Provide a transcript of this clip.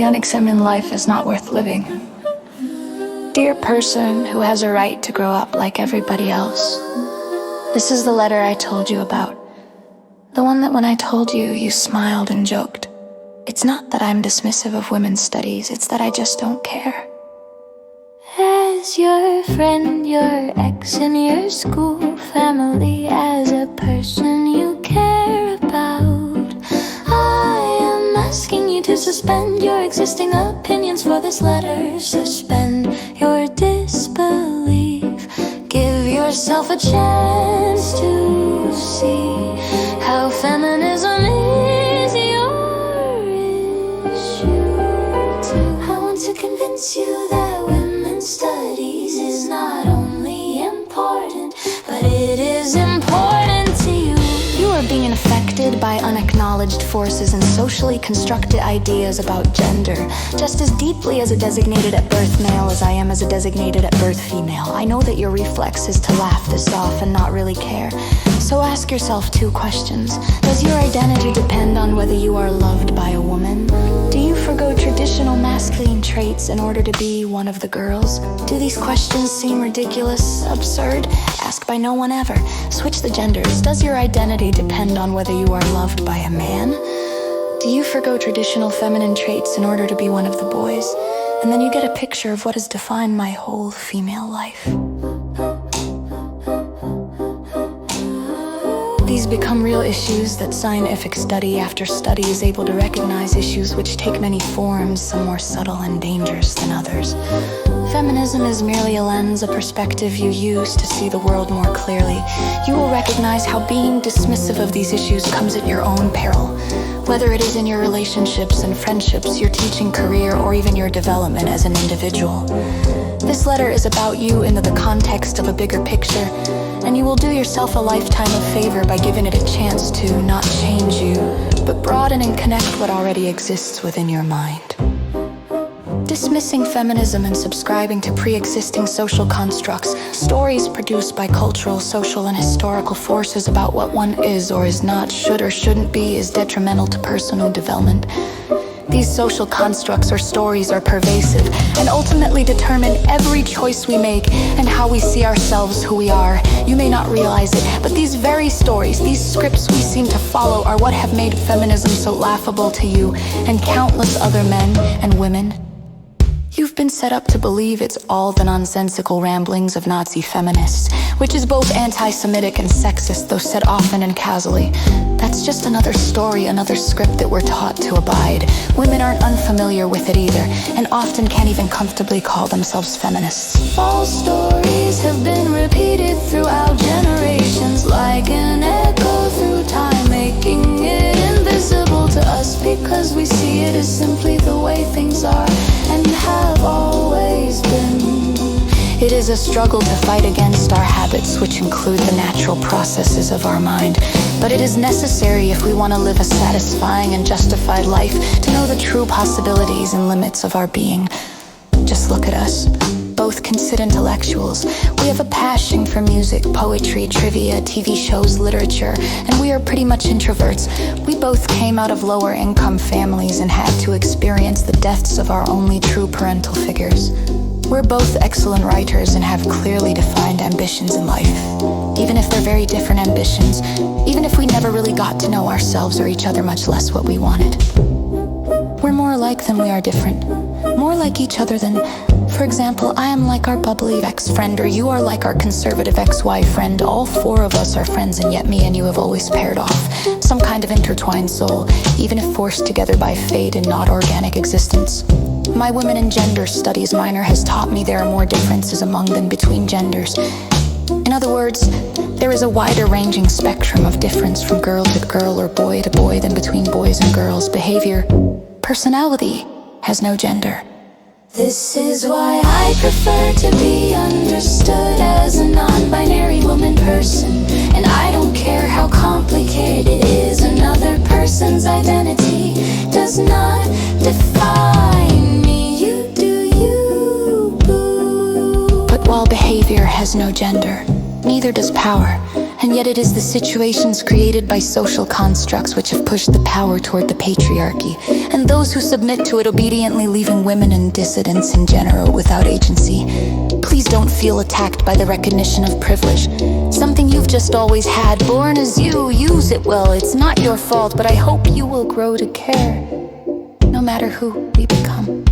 the unexamined life is not worth living. Dear person who has a right to grow up like everybody else, this is the letter I told you about. The one that when I told you, you smiled and joked. It's not that I'm dismissive of women's studies, it's that I just don't care. As your friend, your ex, and your school family, as a person you care about, I am asking you to suspend your existing opinions for this letter. Suspend your disbelief. Give yourself a chance to see how feminism is your issue too. I want to convince you that women's studies is not only important, but it is important to you. You are being affected by unacknowledged forces and socially constructed ideas about gender, just as deeply as a designated at birth male as I am as a designated at birth female. I know that your reflex is to laugh this off and not really care. So ask yourself 2 questions. Does your identity depend on whether you are loved by a woman? Do you forgo traditional masculine traits in order to be one of the girls? Do these questions seem ridiculous, absurd? Asked by no one ever. Switch the genders. Does your identity depend on whether you are loved by a man? Do you forgo traditional feminine traits in order to be one of the boys? And then you get a picture of what has defined my whole female life. These become real issues that scientific study after study is able to recognize, issues which take many forms, some more subtle and dangerous than others. Feminism is merely a lens, a perspective you use to see the world more clearly. You will recognize how being dismissive of these issues comes at your own peril, whether it is in your relationships and friendships, your teaching career, or even your development as an individual. This letter is about you in the context of a bigger picture, and you will do yourself a lifetime of favor by giving it a chance to not change you, but broaden and connect what already exists within your mind. Dismissing feminism and subscribing to pre-existing social constructs, stories produced by cultural, social, and historical forces about what one is or is not, should or shouldn't be, is detrimental to personal development. These social constructs or stories are pervasive and ultimately determine every choice we make and how we see ourselves, who we are. You may not realize it, but these very stories, these scripts we seem to follow, are what have made feminism so laughable to you and countless other men and women. You've been set up to believe it's all the nonsensical ramblings of Nazi feminists, which is both anti-Semitic and sexist, though said often and casually. That's just another story, another script that we're taught to abide. Women aren't unfamiliar with it either, and often can't even comfortably call themselves feminists. False stories have been repeated throughout generations, like an echo through time, making it invisible to us because we see it as simply the way things are and have always been. It is a struggle to fight against our habits, which include the natural processes of our mind. But it is necessary if we want to live a satisfying and justified life, to know the true possibilities and limits of our being. Just look at us. Both considered intellectuals. We have a passion for music, poetry, trivia, TV shows, literature, and we are pretty much introverts. We both came out of lower income families and had to experience the deaths of our only true parental figures. We're both excellent writers and have clearly defined ambitions in life, even if they're very different ambitions, even if we never really got to know ourselves or each other, much less what we wanted. We're more alike than we are different, more like each other than, for example, I am like our bubbly ex-friend, or you are like our conservative ex-wife friend. All 4 of us are friends, and yet me and you have always paired off. Some kind of intertwined soul, even if forced together by fate and not organic existence. My women and gender studies minor has taught me there are more differences among than between genders. In other words, there is a wider ranging spectrum of difference from girl to girl or boy to boy than between boys and girls. Behavior, personality has no gender. This is why I prefer to be understood as a non-binary woman person. And I don't care how complicated it is, another person's identity does not define me. You do you, boo. But while behavior has no gender, neither does power. And And yet it is the situations created by social constructs which have pushed the power toward the patriarchy, and those who submit to it obediently leaving women and dissidents in general without agency. Please don't feel attacked by the recognition of privilege. Something you've just always had, born as you, use it well. It's not your fault, but I hope you will grow to care, no matter who we become.